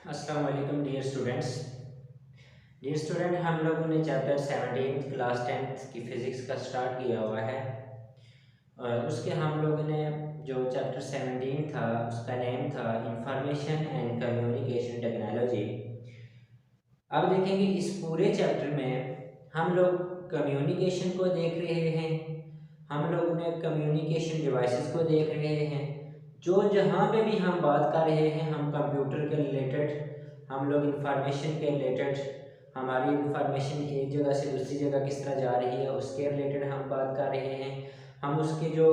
अस्सलाम वालेकुम dear student, हम लोगों ने चैप्टर 17 क्लास 10th की फ़िज़िक्स का स्टार्ट किया हुआ है। और उसके हम लोगों ने जो चैप्टर 17 था उसका नेम था इंफॉर्मेशन एंड कम्युनिकेशन टेक्नोलॉजी। अब देखेंगे इस पूरे चैप्टर में हम लोग कम्युनिकेशन को देख रहे हैं, हम लोग ने कम्युनिकेशन डिवाइसेस को देख रहे हैं। जो जहाँ पे भी हम बात कर रहे हैं हम कंप्यूटर के रिलेटेड, हम लोग इंफॉर्मेशन के रिलेटेड, हमारी इंफॉर्मेशन एक जगह से दूसरी जगह किस तरह जा रही है उसके रिलेटेड हम बात कर रहे हैं। हम उसके जो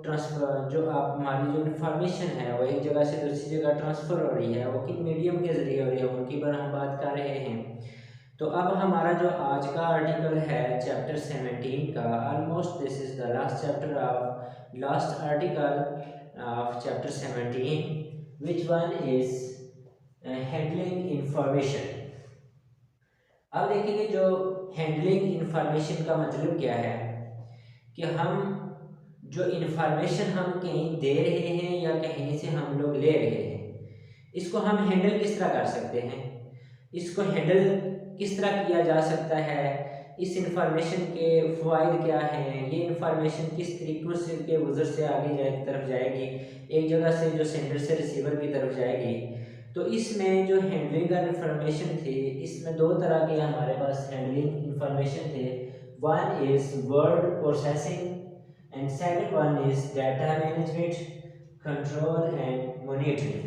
ट्रांसफ़र जो आप हमारी जो इंफॉर्मेशन है वो एक जगह से दूसरी जगह ट्रांसफ़र हो रही है वो किन मीडियम के ज़रिए हो रही है उनकी पर हम बात कर रहे हैं। तो अब हमारा जो आज का आर्टिकल है चैप्टर 17 का, almost this is the last chapter of last article of chapter 17, which one is handling information. अब देखेंगे जो हैंडलिंग इंफॉर्मेशन का मतलब क्या है कि हम जो इंफॉर्मेशन हम कहीं दे रहे हैं या कहीं से हम लोग ले रहे हैं, इसको हम हैंडल किस तरह कर सकते हैं, इसको हैंडल किस तरह किया जा सकता है, इस इंफॉर्मेशन के फ़वाइद क्या हैं, ये इंफॉर्मेशन किस तरीक़ों से के गुज़र से आगे तरफ जाएगी, एक जगह से जो सेंडर से रिसीवर की तरफ जाएगी। तो इसमें जो हैंडलिंग का इंफॉर्मेशन थी, इसमें दो तरह के हमारे पास हैंडलिंग इंफॉर्मेशन थे। One is word processing and second one is data management, control and monitoring.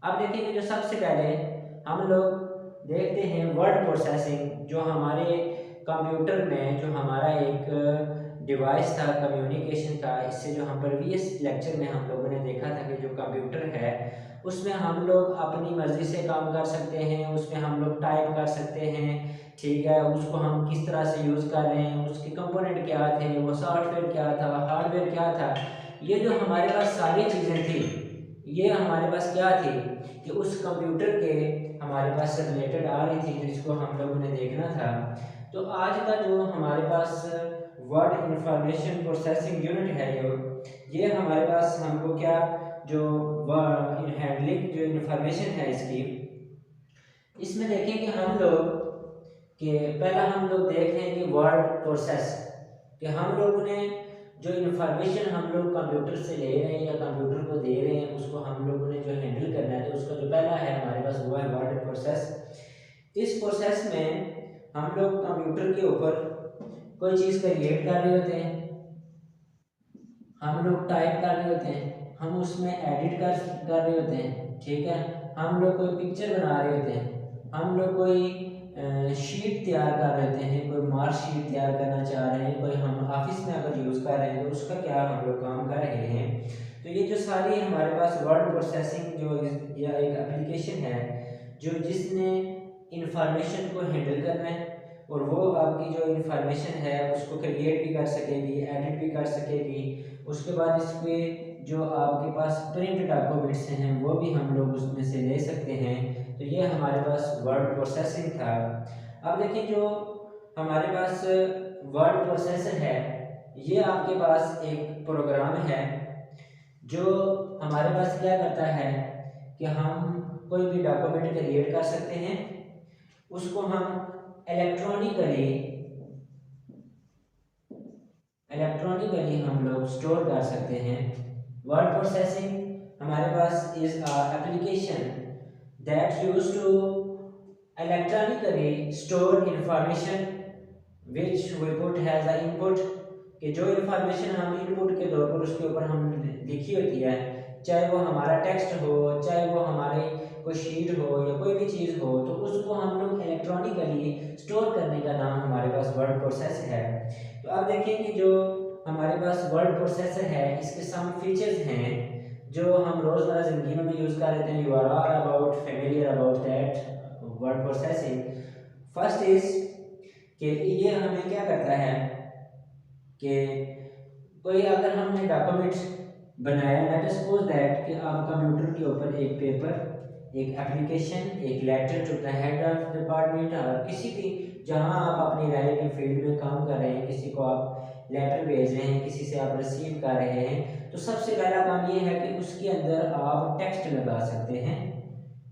अब देखेंगे जो सबसे पहले हम लोग देखते हैं वर्ड प्रोसेसिंग। जो हमारे कंप्यूटर में जो हमारा एक डिवाइस था कम्युनिकेशन का, इससे जो हम प्रीवियस लेक्चर में हम लोगों ने देखा था कि जो कंप्यूटर है उसमें हम लोग अपनी मर्ज़ी से काम कर सकते हैं, उसमें हम लोग टाइप कर सकते हैं, ठीक है। उसको हम किस तरह से यूज़ कर रहे हैं, उसके कंपोनेंट क्या थे, वो सॉफ्टवेयर क्या था, हार्डवेयर क्या था, ये जो हमारे पास सारी चीज़ें थी, ये हमारे पास क्या थी कि उस कंप्यूटर के हमारे पास से रिलेटेड आ रही थी, जिसको हम लोगों ने देखना था। तो आज का जो हमारे पास वर्ड इंफॉर्मेशन प्रोसेसिंग यूनिट है, ये हमारे पास हमको क्या जो हैंडलिंग जो इंफॉर्मेशन है इसकी, इसमें देखें कि हम लोग कि पहला हम लोग देख रहे हैं कि वर्ड प्रोसेस, कि हम लोगों ने जो इन्फॉर्मेशन हम लोग कंप्यूटर से ले रहे हैं या कंप्यूटर को दे रहे हैं उसको हम लोगों ने जो हैंडल करना है, तो उसका जो पहला है हमारे पास वो है वर्ड प्रोसेस। इस प्रोसेस में हम लोग कंप्यूटर के ऊपर कोई चीज़ क्रिएट कर रहे होते हैं, हम लोग टाइप कर रहे होते हैं, हम उसमें एडिट कर रहे होते हैं, ठीक है। हम लोग कोई पिक्चर बना रहे होते हैं, हम लोग कोई शीट तैयार कर रहे होते हैं, कोई मार्क शीट तैयार करना चाह रहे हैं, कोई हम ऑफिस में अगर यूज़ कर रहे हैं तो उसका क्या हम लोग काम कर रहे हैं। तो ये जो सारी हमारे पास वर्ड प्रोसेसिंग जो या एक एप्लीकेशन है जो जिसने इंफॉर्मेशन को हैंडल करना है, और वो आपकी जो इंफॉर्मेशन है उसको क्रिएट भी कर सकेगी, एडिट भी कर सकेगी। उसके बाद इसके जो आपके पास प्रिंट डॉक्यूमेंट्स हैं वो भी हम लोग उसमें से ले सकते हैं। तो ये हमारे पास वर्ड प्रोसेसिंग था। अब देखिए जो हमारे पास वर्ड प्रोसेसर है, ये आपके पास एक प्रोग्राम है जो हमारे पास क्या करता है कि हम कोई भी डॉक्यूमेंट क्रिएट कर सकते हैं, उसको हम इलेक्ट्रॉनिकली इलेक्ट्रॉनिकली हम लोग स्टोर कर सकते हैं। वर्ड प्रोसेसिंग हमारे पास is application that use to electronically store information which we put has a input, कि जो इंफॉर्मेशन हम इनपुट के तौर पर उसके ऊपर हम लिखी होती है, चाहे वो हमारा टेक्स्ट हो, चाहे वो हमारे कोई शीट हो या कोई भी चीज़ हो, तो उसको हम लोग इलेक्ट्रॉनिकली स्टोर करने का नाम हमारे पास वर्ड प्रोसेस है। तो अब देखिए कि जो हमारे पास वर्ड प्रोसेसर है इसके सम फीचर्स हैं जो हम रोज़मर्रा ज़िंदगी में भी यूज़ कर लेते हैं। You are all about familiar about that word processing. First is कि ये हमें क्या करता है कि कोई अगर हमने डॉक्यूमेंट बनाया, लेट अस सपोज दैट कि आप कंप्यूटर के ऊपर एक पेपर, एक एप्लीकेशन, एक letter to the head of department और किसी भी जहां आप अपनी रिलेटिव फील्ड में काम कर रहे हैं, किसी को आप लेटर भेज रहे हैं, किसी से आप रिसीव कर रहे हैं, तो सबसे पहला काम ये है कि उसके अंदर आप टेक्स्ट लगा सकते हैं।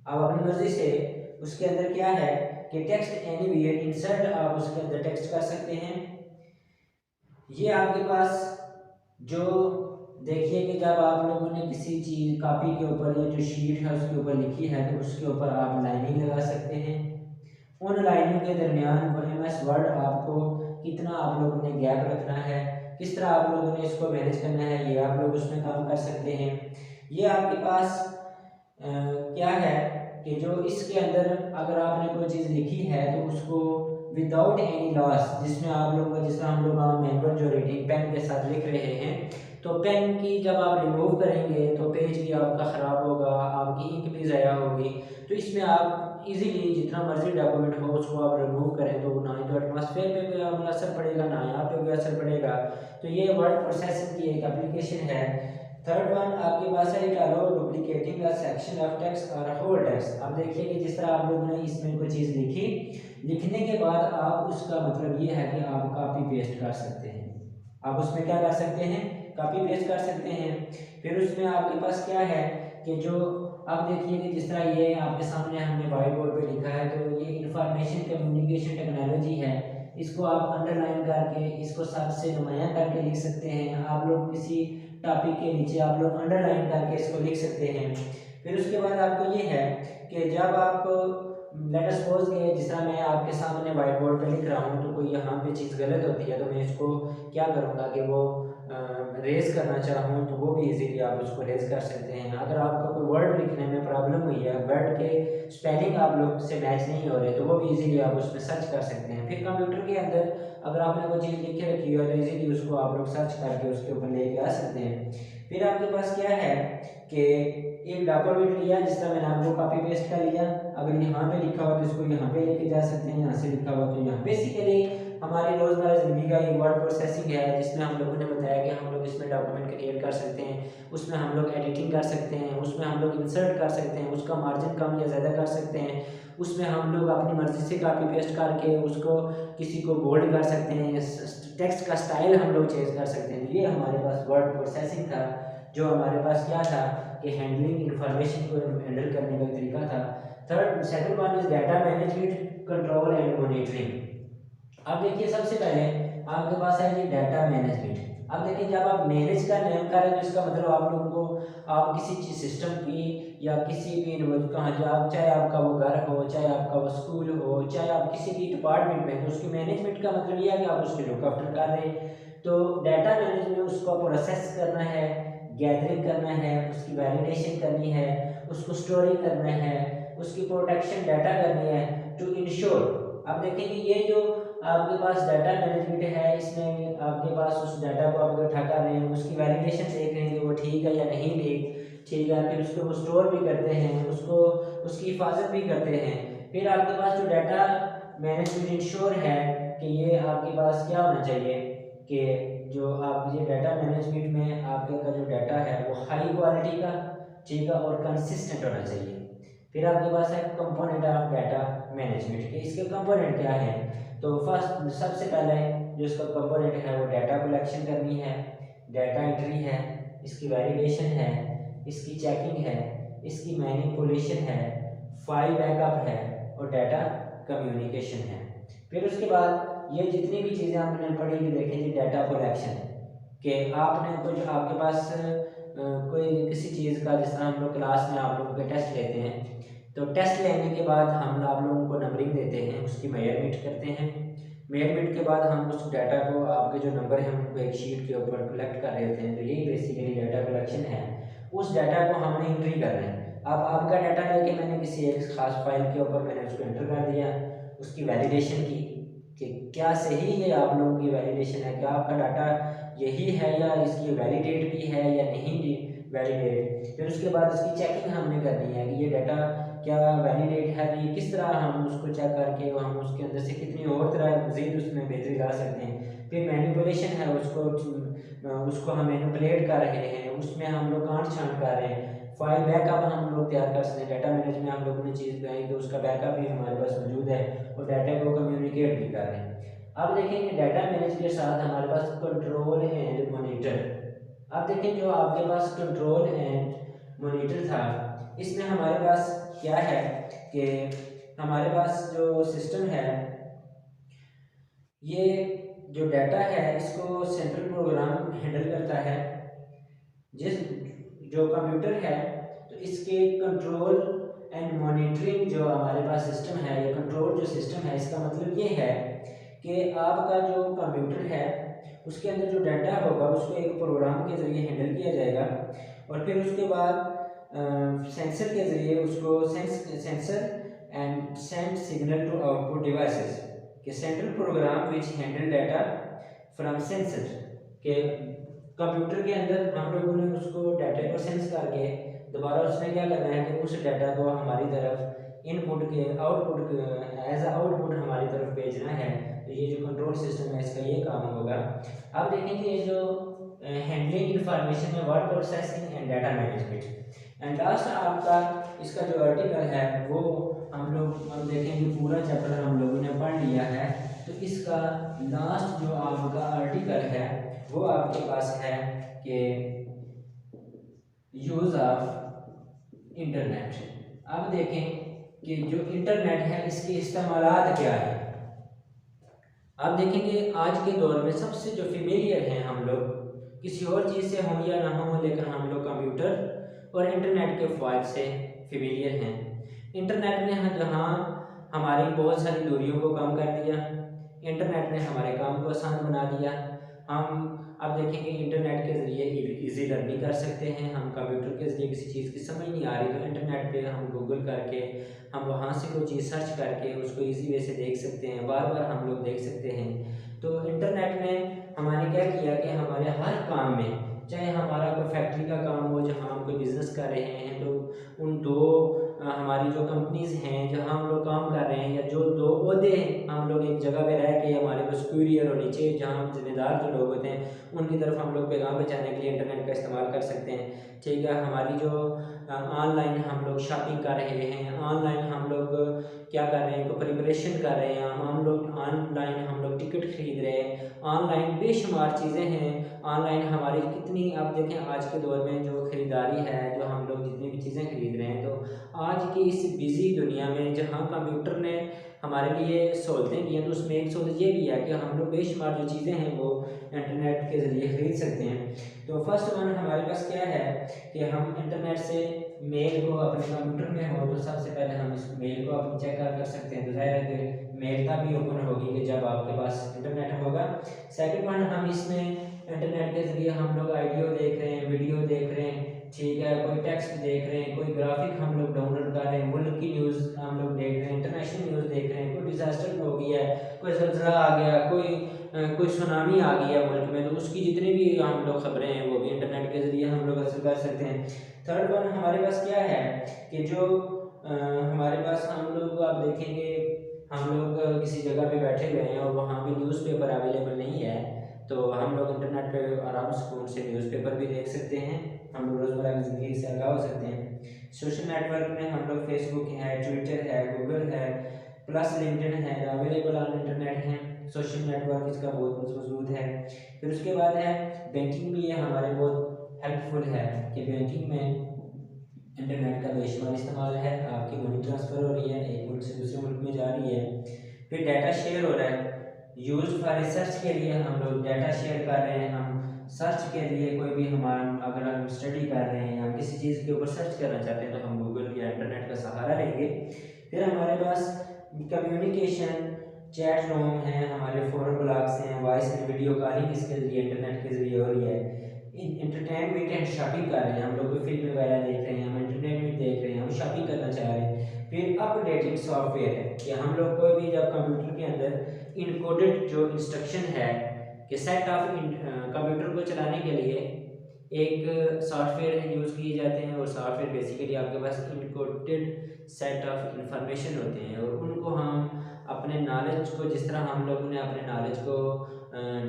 आप अपनी मर्जी से उसके अंदर क्या है कि टेक्स्ट एनीवेयर इंसर्ट आप उसके अंदर टेक्स्ट कर सकते हैं। ये आपके पास जो देखिए कि जब आप लोगों ने किसी चीज़ कॉपी के ऊपर या जो शीट है उसके ऊपर लिखी है तो उसके ऊपर आप लाइनिंग लगा सकते हैं। उन लाइनों के दरमियान एमएस वर्ड आपको कितना आप लोगों ने गैप रखना है, किस तरह आप लोगों ने इसको मैनेज करना है, ये आप लोग उसमें काम कर सकते हैं। ये आपके पास क्या है कि जो इसके अंदर अगर आपने कोई चीज़ लिखी है तो उसको विदाउट एनी लॉस, जिसमें आप लोग का जिस तरह हम लोग मैनुअल जो रीडिंग पेन के साथ लिख रहे हैं तो पेन की जब आप रिमूव करेंगे तो पेज भी आपका ख़राब होगा, आपकी इंक भी ज़ाया होगी। तो इसमें आप इजीली जितना मर्जी डॉक्यूमेंट हो उसको आप रिमूव करें तो ना ही तो एटमॉस्फेयर पे कोई असर पड़ेगा ना यहाँ पे कोई असर पड़ेगा। तो ये वर्ड प्रोसेसिंग की एक एप्लीकेशन है। थर्ड वन आपके पास है it allow duplicating a section of text और होल टेक्स्ट। अब देखिए कि जिस तरह आप लोगों ने इसमें कोई चीज़ लिखी, लिखने के बाद आप उसका मतलब ये है कि आप कॉपी पेस्ट कर सकते हैं। आप उसमें क्या कर सकते हैं, कॉपी पेस्ट कर सकते हैं। फिर उसमें आपके पास क्या है कि जो अब देखिए कि जिस तरह ये आपके सामने हमने व्हाइट बोर्ड पे लिखा है तो ये इंफॉर्मेशन कम्युनिकेशन टेक्नोलॉजी है। इसको आप अंडरलाइन करके इसको सबसे नुमायां करके लिख सकते हैं। आप लोग किसी टॉपिक के नीचे आप लोग अंडरलाइन करके इसको लिख सकते हैं। फिर उसके बाद आपको ये है कि जब आप लेट अस सपोज के जिस तरह मैं आपके सामने व्हाइट बोर्ड पे लिख रहा हूँ तो कोई यहाँ पे चीज़ गलत होती है तो मैं इसको क्या करूँगा कि वो रेज करना चाहूँ तो वो भी इजीली आप उसको रेज कर सकते हैं। अगर आपको कोई वर्ड लिखने में प्रॉब्लम हुई है, वर्ड के स्पेलिंग आप लोग से मैच नहीं हो रहे तो वो भी इजीली आप उसमें सर्च कर सकते हैं। फिर कंप्यूटर के अंदर अगर आपने कोई चीज़ लिख के रखी हो तो इजीली उसको आप लोग सर्च करके उसके ऊपर लेके आ सकते हैं। फिर आपके पास क्या है कि एक डॉक्यूमेंट लिया जिस तरह मैंने आपको कॉपी पेस्ट कर लिया, अगर यहाँ पे लिखा हुआ तो इसको यहाँ पे लेके जा सकते हैं, यहाँ से लिखा हुआ तो यहाँ। बेसिकली हमारी रोज़मर्रा ज़िंदगी का एक वर्ड प्रोसेसिंग है जिसमें हम लोगों ने बताया कि हम लोग इसमें डॉक्यूमेंट क्रिएट कर सकते हैं, उसमें हम लोग एडिटिंग कर सकते हैं, उसमें हम लोग इंसर्ट कर सकते हैं, उसका मार्जिन कम या ज़्यादा कर सकते हैं, उसमें हम लोग अपनी मर्ज़ी से कॉपी पेस्ट करके उसको किसी को बोल्ड कर सकते हैं, टेक्स्ट का स्टाइल हम लोग चेंज कर सकते हैं। ये हमारे पास वर्ड प्रोसेसिंग था जो हमारे पास क्या था कि हैंडलिंग इंफॉर्मेशन को हैंडल करने का तरीका था। Second one is data management control and monitoring. अब देखिए सबसे पहले आपके पास है ये डाटा मैनेजमेंट। अब देखिए जब आप मैनेज का नेम कर रहे हैं तो इसका मतलब आप लोगों को आप किसी चीज सिस्टम की या किसी भी कहाँ जाओ, चाहे आपका वो घर हो, चाहे आपका वो स्कूल हो, चाहे आप किसी भी डिपार्टमेंट में, तो उसकी मैनेजमेंट का मतलब ये है कि आप उसकी लुक आफ्टर कर रहे हैं। तो डाटा मैनेजमेंट उसको प्रोसेस करना है, गैदरिंग करना है, उसकी वैलिडेशन करनी है, उसको स्टोरी करना है, उसकी प्रोटेक्शन डाटा करनी है टू इंश्योर। अब देखेंगे ये जो आपके पास डाटा मैनेजमेंट है इसमें आपके पास उस डाटा को आप इकट्ठा कर रहे हैं, उसकी वैलिडेशन देख रहे हैं कि वो ठीक है या नहीं ठीक है, फिर उसको वो स्टोर भी करते हैं, उसको उसकी हिफाजत भी करते हैं। फिर आपके पास जो डाटा मैनेजमेंट इंश्योर है कि ये आपके पास क्या होना चाहिए कि जो आप ये डाटा मैनेजमेंट में आपके का जो डाटा है वो हाई क्वालिटी का ठीक है और कंसिस्टेंट होना चाहिए। फिर आपके पास है कंपोनेंट ऑफ डाटा मैनेजमेंट के, इसके कंपोनेंट क्या है। तो फर्स्ट सबसे पहले जो इसका कंपोनेंट है वो डाटा कलेक्शन करनी है, डाटा एंट्री है, इसकी वैलिडेशन है, इसकी चेकिंग है, इसकी मैनिपुलेशन है, फाइल बैकअप है और डाटा कम्युनिकेशन है। फिर उसके बाद ये जितनी भी चीज़ें आपने पढ़ी हुई देखेंगे डाटा कलेक्शन कि आपने कुछ आपके पास कोई किसी चीज़ का, जिस तरह हम लोग क्लास में आप लोगों के टेस्ट लेते हैं तो टेस्ट लेने के बाद हम आप लोगों को नंबरिंग देते हैं, उसकी मेजरमेंट करते हैं। मेजरमेंट के बाद हम उस डाटा को आपके जो नंबर हैं उनको एक शीट के ऊपर कलेक्ट कर रहे होते हैं। तो यही बेसिकली डाटा कलेक्शन है। उस डाटा को हमने एंट्री करना है। अब आपका डाटा लेके मैंने किसी एक खास फाइल के ऊपर मैंने उसको एंटर कर दिया, उसकी वैलिडेशन की कि क्या सही है आप लोगों की वैलिडेशन है, क्या आपका डाटा यही है या इसकी वैलिडेट भी है या नहीं वैलिडेट। फिर उसके बाद उसकी चेकिंग हमने करनी है कि ये डाटा क्या वैलिडेट है, तो ये किस तरह हम उसको चेक करके हम उसके अंदर से कितनी और तरह मज़ीद उसमें बेहतरी ला सकते हैं। फिर मैनिपुलेशन है, उसको हम मैनिपुलेट कर रहे हैं, उसमें हम लोग काट छांट कर रहे हैं। फाइल बैकअप हम लोग तैयार कर सकते हैं, डाटा मैनेज में हम लोगों ने चीज़ बनाई तो उसका बैकअप भी हमारे पास मौजूद है और डाटा को कम्युनिकेट भी कर रहे हैं। अब देखेंगे डाटा मैनेज के साथ हमारे पास कंट्रोल एंड मॉनिटर। अब देखें जो आपके पास कंट्रोल एंड मॉनिटर था इसमें हमारे पास क्या है कि हमारे पास जो सिस्टम है, ये जो डाटा है इसको सेंट्रल प्रोग्राम हैंडल करता है। जिस जो कंप्यूटर है तो इसके कंट्रोल एंड मॉनिटरिंग जो हमारे पास सिस्टम है, ये कंट्रोल जो सिस्टम है, इसका मतलब ये है कि आपका जो कंप्यूटर है उसके अंदर जो डाटा होगा उसको एक प्रोग्राम के ज़रिए हैंडल किया जाएगा और फिर उसके बाद सेंसर के ज़रिए उसको sensor and send signal to output devices कि central program which handle data from sensor के कंप्यूटर के अंदर हम लोगों ने उसको डाटा को सेंस करके दोबारा उसने क्या करना है कि उस डाटा को हमारी तरफ इनपुट के आउटपुट एज अ आउटपुट हमारी तरफ भेजना है। तो ये जो कंट्रोल सिस्टम है इसका ये काम होगा। अब देखेंगे ये जो हैंडलिंग इंफॉर्मेशन है, word processing and data management. And last आपका इसका जो आर्टिकल है वो हम देखेंगे, पूरा चैप्टर हम लोगों ने पढ़ लिया है। तो इसका लास्ट जो आपका आर्टिकल है वो आपके पास है कि यूज ऑफ इंटरनेट। अब देखें कि जो इंटरनेट है इसके इस्तेमालात क्या है। अब देखेंगे आज के दौर में सबसे जो फेमिलियर हैं हम लोग, किसी और चीज़ से हों या ना हो, लेकिन हम लोग कंप्यूटर और इंटरनेट के फ़ायदे से फेमिलियर हैं। इंटरनेट ने जहाँ हमारी बहुत सारी दूरियों को कम कर दिया, इंटरनेट ने हमारे काम को आसान बना दिया। हम अब देखेंगे इंटरनेट के ज़रिए इजी लर्निंग कर सकते हैं। हम कंप्यूटर के ज़रिए किसी चीज़ की समझ नहीं आ रही तो इंटरनेट पे हम गूगल करके हम वहाँ से कोई चीज़ सर्च करके उसको इजी वे से देख सकते हैं, बार बार हम लोग देख सकते हैं। तो इंटरनेट ने हमारे क्या किया कि हमारे हर काम में, चाहे हमारा कोई फैक्ट्री का काम हो जहाँ हम कोई बिज़नेस कर रहे हैं तो उन दो हमारी जो कंपनीज़ हैं जहाँ हम लोग काम कर रहे हैं, या जो दो ओहदे हम लोग एक जगह पे रह के हमारे को सुपीरियर और नीचे जहाँ जिम्मेदार जो लोग होते हैं उनकी तरफ हम लोग पैगाम पहुँचाने के लिए इंटरनेट का इस्तेमाल कर सकते हैं। ठीक है, हमारी जो ऑनलाइन हम लोग शॉपिंग कर रहे हैं, ऑनलाइन हम लोग क्या कर रहे हैं, कोई प्रिपरेशन कर रहे हैं, हम लोग ऑनलाइन हम लोग टिकट खरीद रहे हैं, ऑनलाइन बेशुमार चीज़ें हैं। ऑनलाइन हमारी कितनी, आप देखें आज के दौर में जो ख़रीदारी है, जो हम लोग जितनी भी चीज़ें खरीद रहे हैं, तो आज की इस बिज़ी दुनिया में जहाँ कंप्यूटर ने हमारे लिए सहूलतें दी हैं तो उसमें एक सहूलत ये भी है कि हम लोग बेशुमार जो चीज़ें हैं वो इंटरनेट के ज़रिए ख़रीद सकते हैं। तो फर्स्ट वन हमारे पास क्या है कि हम इंटरनेट से मेल को अपने कंप्यूटर में हो तो सबसे पहले हम इस मेल को अपनी चेक कर सकते हैं। तो जाहिर है कि मेल तभी ओपन होगी कि जब आपके पास इंटरनेट होगा। सेकंड वन, हम इसमें इंटरनेट के ज़रिए हम लोग ऑडियो देख रहे हैं, वीडियो देख रहे हैं, ठीक है, कोई टेक्स्ट देख रहे हैं, कोई ग्राफिक हम लोग डाउनलोड कर रहे हैं, मुल्क की न्यूज़ हम लोग देख रहे हैं, इंटरनेशनल न्यूज़ देख रहे हैं, कोई डिजास्टर हो गया है, कोई ज़लज़ला आ गया, कोई सुनामी आ गई है मुल्क में, तो उसकी जितनी भी हम लोग खबरें हैं वो भी इंटरनेट के ज़रिए हम लोग हासिल कर सकते हैं। थर्ड वन हमारे पास क्या है कि जो हमारे पास हम लोग, आप देखेंगे हम लोग किसी जगह पे बैठे हुए हैं और वहाँ पे न्यूज़पेपर अवेलेबल नहीं है तो हम लोग इंटरनेट पे आराम सुकून से न्यूज़पेपर भी देख सकते हैं, हम लोग रोज़मर्रा की ज़िंदगी से आगाह हो सकते हैं। सोशल नेटवर्क में हम लोग फेसबुक है, ट्विटर है, गूगल है, प्लस लिंक्डइन है, अवेलेबल ऑन इंटरनेट है। सोशल नेटवर्क इसका बहुत मौजूद है। फिर उसके बाद है बैंकिंग भी, ये हमारे बहुत हेल्पफुल है कि बैंकिंग में इंटरनेट का बेशुमार इस्तेमाल है। आपकी मनी ट्रांसफ़र हो रही है, एक मुल्क से दूसरे मुल्क में जा रही है। फिर डाटा शेयर हो रहा है, यूज फॉर रिसर्च के लिए हम लोग डाटा शेयर कर रहे हैं। हम सर्च के लिए कोई भी अगर हम स्टडी कर रहे हैं या किसी चीज़ के ऊपर सर्च करना चाहते हैं तो हम गूगल या इंटरनेट का सहारा लेंगे। फिर हमारे पास कम्युनिकेशन, चैट रूम है, हमारे फोरम ब्लॉग्स हैं, वॉइस एंड वीडियो कॉलिंग इसके ज़रिए इंटरनेट के ज़रिए हो रही है। इंटरटेनमेंट एंड शॉपिंग कर रहे हैं, हम लोग फिल्म वगैरह देख रहे हैं, हम इंटरटेनमेंट देख रहे हैं, हम शॉपिंग करना चाह रहे हैं। फिर अपडेटेड सॉफ्टवेयर है कि हम लोग कोई भी जब कंप्यूटर के अंदर इनकोडेड जो इंस्ट्रक्शन है कि सेट ऑफ कंप्यूटर को चलाने के लिए एक सॉफ्टवेयर यूज़ किए जाते हैं और सॉफ्टवेयर बेसिकली आपके पास इनकोडेड सेट ऑफ इंफॉर्मेशन होते हैं और उनको हम अपने नॉलेज को, जिस तरह हम लोगों ने अपने नॉलेज को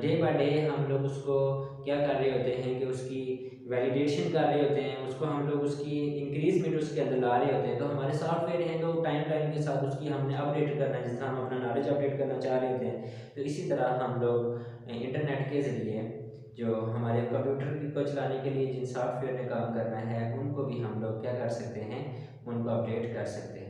डे बाय डे हम लोग उसको क्या कर रहे होते हैं कि उसकी वैलिडेशन कर रहे होते हैं, उसको हम लोग उसकी इंक्रीजमेंट उसके अंदर ला रहे होते हैं। तो हमारे सॉफ्टवेयर हैं तो टाइम के साथ उसकी हमने अपडेट करना है, जिस तरह हम अपना नॉलेज अपडेट करना चाह रहे होते हैं। तो इसी तरह हम लोग इंटरनेट के ज़रिए जो हमारे कंप्यूटर को चलाने के लिए जिन सॉफ्टवेयर में काम करना है उनको भी हम लोग क्या कर सकते हैं, उनको अपडेट कर सकते हैं।